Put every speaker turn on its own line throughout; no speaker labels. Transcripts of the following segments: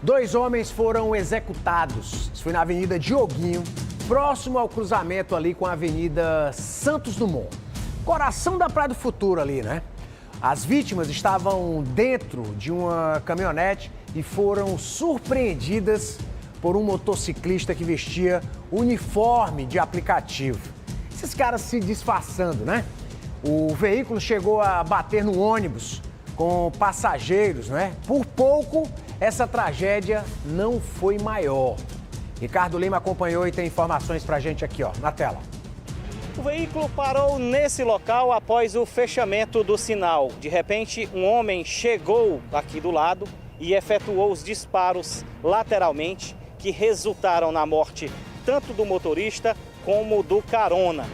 Dois homens foram executados. Isso foi na Avenida Dioguinho, próximo ao cruzamento ali com a Avenida Santos Dumont. Coração da Praia do Futuro ali, né? As vítimas estavam dentro de uma caminhonete e foram surpreendidas por um motociclista que vestia uniforme de aplicativo. Esses caras se disfarçando, né? O veículo chegou a bater no ônibus com passageiros, né? Por pouco, essa tragédia não foi maior. Ricardo Lima acompanhou e tem informações pra gente aqui, ó, na tela.
O veículo parou nesse local após o fechamento do sinal. De repente, um homem chegou aqui do lado e efetuou os disparos lateralmente que resultaram na morte tanto do motorista como do carona.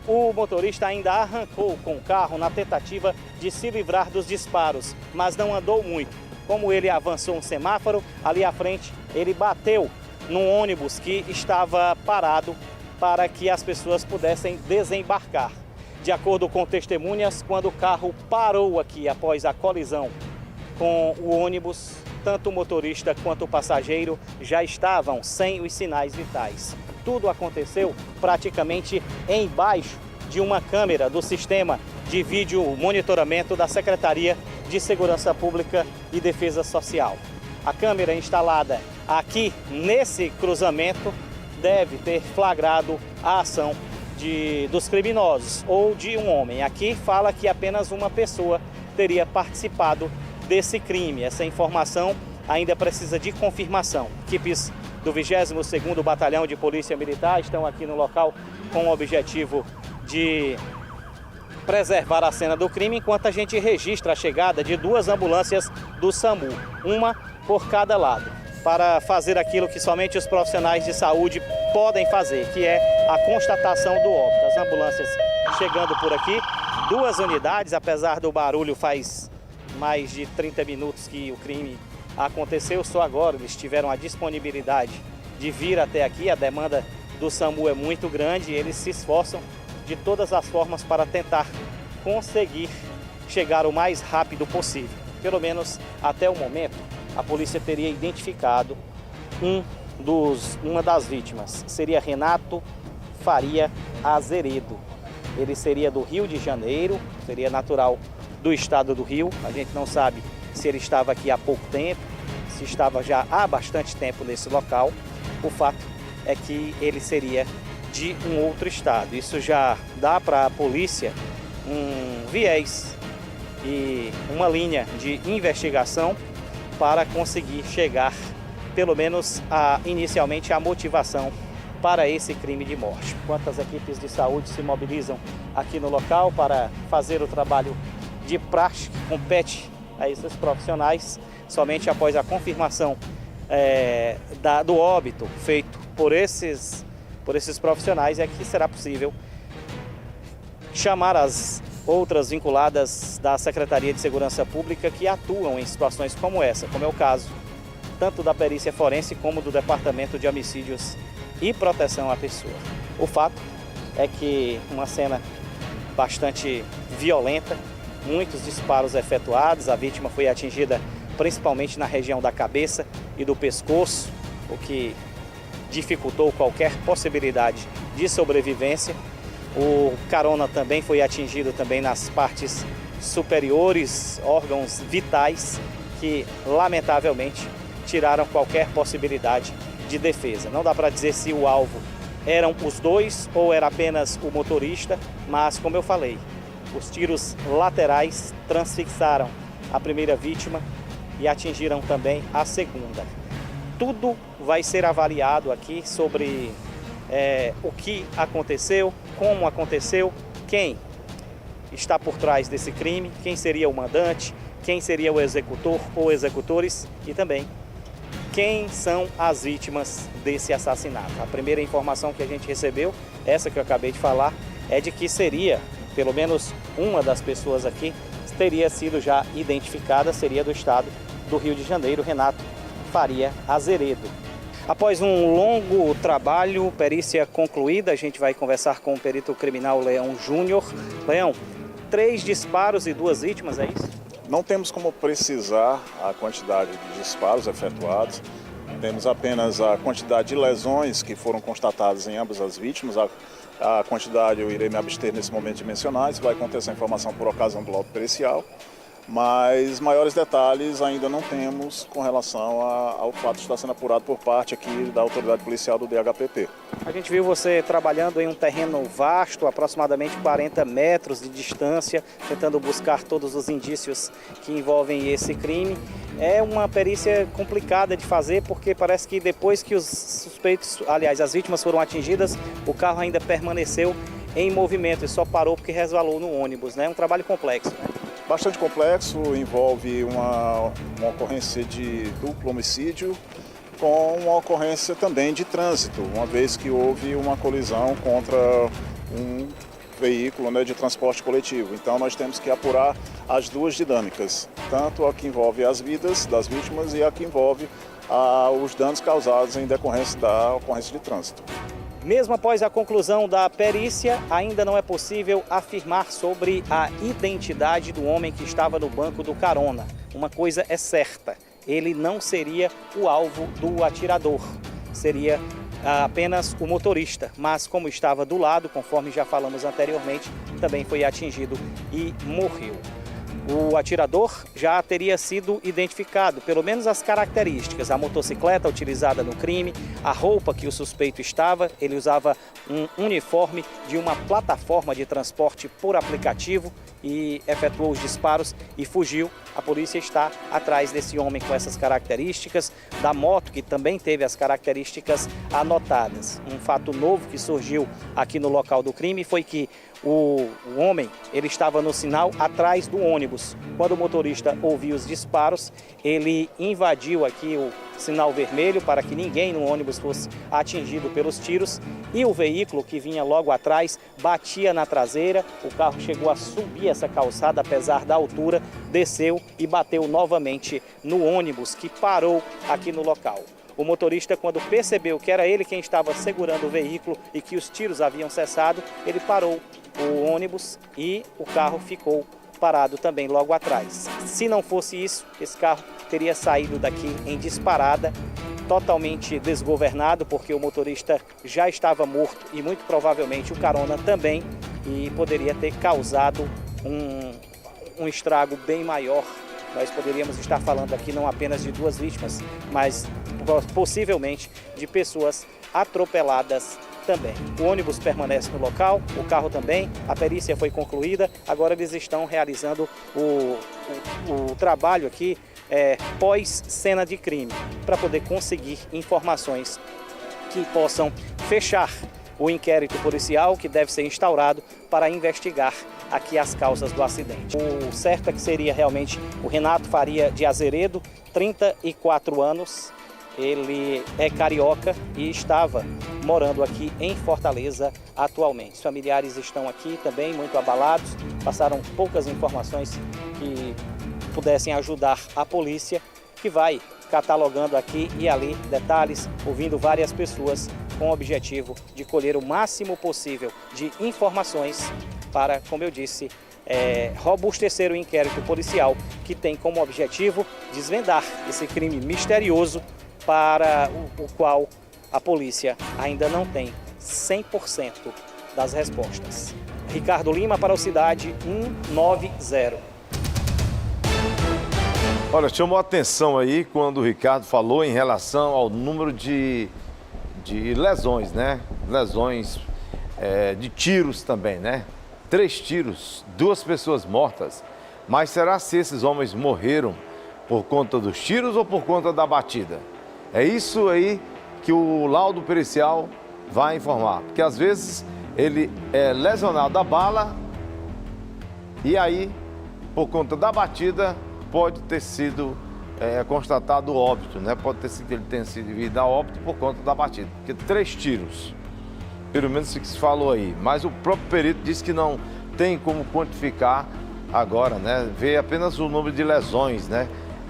O motorista ainda arrancou com o carro na tentativa de se livrar dos disparos, mas não andou muito. Como ele avançou um semáforo, ali à frente ele bateu num ônibus que estava parado para que as pessoas pudessem desembarcar. De acordo com testemunhas, quando o carro parou aqui após a colisão com o ônibus, tanto o motorista quanto o passageiro já estavam sem os sinais vitais. Tudo aconteceu praticamente embaixo de uma câmera do sistema de vídeo monitoramento da Secretaria de Segurança Pública e Defesa Social. A câmera instalada aqui nesse cruzamento deve ter flagrado a ação dos criminosos ou de um homem. Aqui fala que apenas uma pessoa teria participado desse crime. Essa informação ainda precisa de confirmação. Equipes do 22º Batalhão de Polícia Militar estão aqui no local com o objetivo de preservar a cena do crime, enquanto a gente registra a chegada de duas ambulâncias do SAMU, uma por cada lado, para fazer aquilo que somente os profissionais de saúde podem fazer, que é a constatação do óbito. As ambulâncias chegando por aqui, duas unidades, apesar do barulho, faz mais de 30 minutos que o crime aconteceu, só agora eles tiveram a disponibilidade de vir até aqui. A demanda do SAMU é muito grande e eles se esforçam de todas as formas para tentar conseguir chegar o mais rápido possível. Pelo menos até o momento, a polícia teria identificado uma das vítimas. Seria Renato Faria Azeredo. Ele seria do Rio de Janeiro, seria natural do estado do Rio. A gente não sabe se ele estava aqui há pouco tempo, se estava já há bastante tempo nesse local. O fato é que ele seria de um outro estado. Isso já dá para a polícia um viés e uma linha de investigação para conseguir chegar, pelo menos inicialmente, à motivação para esse crime de morte. Enquanto as equipes de saúde se mobilizam aqui no local para fazer o trabalho de praxe que compete a esses profissionais, somente após a confirmação do óbito feito por esses profissionais é que será possível chamar as outras vinculadas da Secretaria de Segurança Pública que atuam em situações como essa, como é o caso tanto da perícia forense como do Departamento de Homicídios e Proteção à Pessoa. O fato é que uma cena bastante violenta, muitos disparos efetuados, a vítima foi atingida principalmente na região da cabeça e do pescoço, o que dificultou qualquer possibilidade de sobrevivência. O carona também foi atingido também nas partes superiores, órgãos vitais que lamentavelmente tiraram qualquer possibilidade de defesa. Não dá para dizer se o alvo eram os dois ou era apenas o motorista, mas como eu falei, os tiros laterais transfixaram a primeira vítima e atingiram também a segunda. Tudo vai ser avaliado aqui sobre o que aconteceu, como aconteceu, quem está por trás desse crime, quem seria o mandante, quem seria o executor ou executores e também quem são as vítimas desse assassinato. A primeira informação que a gente recebeu, essa que eu acabei de falar, é de que seria, pelo menos uma das pessoas aqui, teria sido já identificada, seria do estado do Rio de Janeiro, Renato Faria Azeredo. Após um longo trabalho, perícia concluída, a gente vai conversar com o perito criminal Leão Júnior. Leão, 3 disparos e 2 vítimas, é isso?
Não temos como precisar a quantidade de disparos efetuados, temos apenas a quantidade de lesões que foram constatadas em ambas as vítimas. A quantidade eu irei me abster nesse momento de mencionar, isso vai conter essa informação por ocasião do laudo pericial, mas maiores detalhes ainda não temos com relação ao fato de estar sendo apurado por parte aqui da autoridade policial do DHPP.
A gente viu você trabalhando em um terreno vasto, aproximadamente 40 metros de distância, tentando buscar todos os indícios que envolvem esse crime. É uma perícia complicada de fazer, porque parece que depois que os suspeitos, aliás, as vítimas foram atingidas, o carro ainda permaneceu em movimento e só parou porque resvalou no ônibus, né? É um trabalho complexo, né?
Bastante complexo, envolve uma ocorrência de duplo homicídio com uma ocorrência também de trânsito, uma vez que houve uma colisão contra um veículo, né, de transporte coletivo. Então nós temos que apurar as duas dinâmicas, tanto a que envolve as vidas das vítimas e a que envolve os danos causados em decorrência da ocorrência de trânsito.
Mesmo após a conclusão da perícia, ainda não é possível afirmar sobre a identidade do homem que estava no banco do carona. Uma coisa é certa, ele não seria o alvo do atirador, seria apenas o motorista, mas como estava do lado, conforme já falamos anteriormente, também foi atingido e morreu. O atirador já teria sido identificado, pelo menos as características, a motocicleta utilizada no crime, a roupa que o suspeito estava, ele usava um uniforme de uma plataforma de transporte por aplicativo e efetuou os disparos e fugiu. A polícia está atrás desse homem com essas características, da moto que também teve as características anotadas. Um fato novo que surgiu aqui no local do crime foi que o homem, ele estava no sinal atrás do ônibus. Quando o motorista ouviu os disparos, ele invadiu aqui o sinal vermelho para que ninguém no ônibus fosse atingido pelos tiros e o veículo que vinha logo atrás batia na traseira. O carro chegou a subir essa calçada, apesar da altura, desceu e bateu novamente no ônibus que parou aqui no local. O motorista, quando percebeu que era ele quem estava segurando o veículo e que os tiros haviam cessado, ele parou o ônibus e o carro ficou parado também logo atrás. Se não fosse isso, esse carro teria saído daqui em disparada, totalmente desgovernado, porque o motorista já estava morto e muito provavelmente o carona também, e poderia ter causado um estrago bem maior. Nós poderíamos estar falando aqui não apenas de 2 vítimas, mas possivelmente de pessoas atropeladas também. O ônibus permanece no local, o carro também, a perícia foi concluída, agora eles estão realizando o trabalho aqui pós-cena de crime, para poder conseguir informações que possam fechar o inquérito policial que deve ser instaurado para investigar aqui as causas do acidente. O certo é que seria realmente o Renato Faria de Azeredo, 34 anos, ele é carioca e estava morando aqui em Fortaleza atualmente. Os familiares estão aqui também muito abalados, passaram poucas informações que pudessem ajudar a polícia, que vai catalogando aqui e ali detalhes, ouvindo várias pessoas com o objetivo de colher o máximo possível de informações para, como eu disse, robustecer o inquérito policial, que tem como objetivo desvendar esse crime misterioso para o qual a polícia ainda não tem 100% das respostas. Ricardo Lima para o Cidade 190.
Olha, chamou a atenção aí quando o Ricardo falou em relação ao número de lesões, né? Lesões de tiros também, né? 3 tiros, 2 pessoas mortas. Mas será se esses homens morreram por conta dos tiros ou por conta da batida? É isso aí que o laudo pericial vai informar. Porque às vezes ele é lesionado da bala e aí, por conta da batida, pode ter sido constatado óbito, né? Pode ter sido que ele tenha sido vindo a óbito por conta da batida. Porque 3 tiros, pelo menos o que se falou aí. Mas o próprio perito disse que não tem como quantificar agora, né? Vê apenas o número de lesões, né,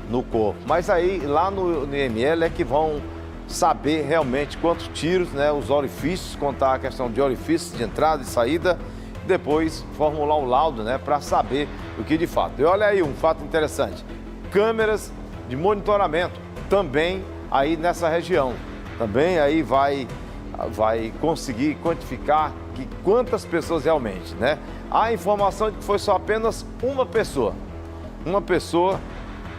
no corpo. Mas aí, lá no IML é que vão saber realmente quantos tiros, né, os orifícios, contar a questão de orifícios de entrada e saída, depois formular o laudo, né, para saber do que de fato. E olha aí um fato interessante, câmeras de monitoramento também aí nessa região, também aí vai conseguir quantificar que quantas pessoas realmente, né? Há informação de que foi só apenas uma pessoa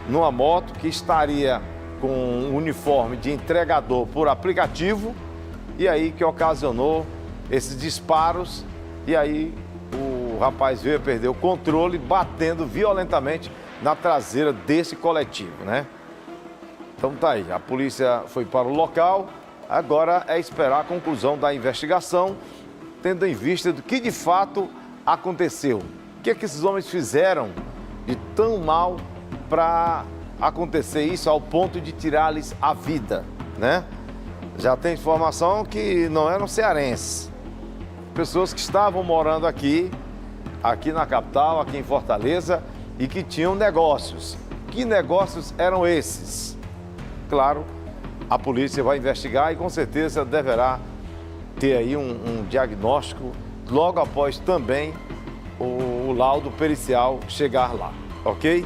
numa moto que estaria com um uniforme de entregador por aplicativo e aí que ocasionou esses disparos e aí o rapaz veio a perder o controle batendo violentamente na traseira desse coletivo, né? Então tá aí, a polícia foi para o local, agora é esperar a conclusão da investigação, tendo em vista do que de fato aconteceu. O que é que esses homens fizeram de tão mal para acontecer isso ao ponto de tirar-lhes a vida, né? Já tem informação que não eram cearenses, pessoas que estavam morando aqui na capital, aqui em Fortaleza, e que tinham negócios. Que negócios eram esses? Claro, a polícia vai investigar e com certeza deverá ter aí um diagnóstico logo após também o laudo pericial chegar lá, ok?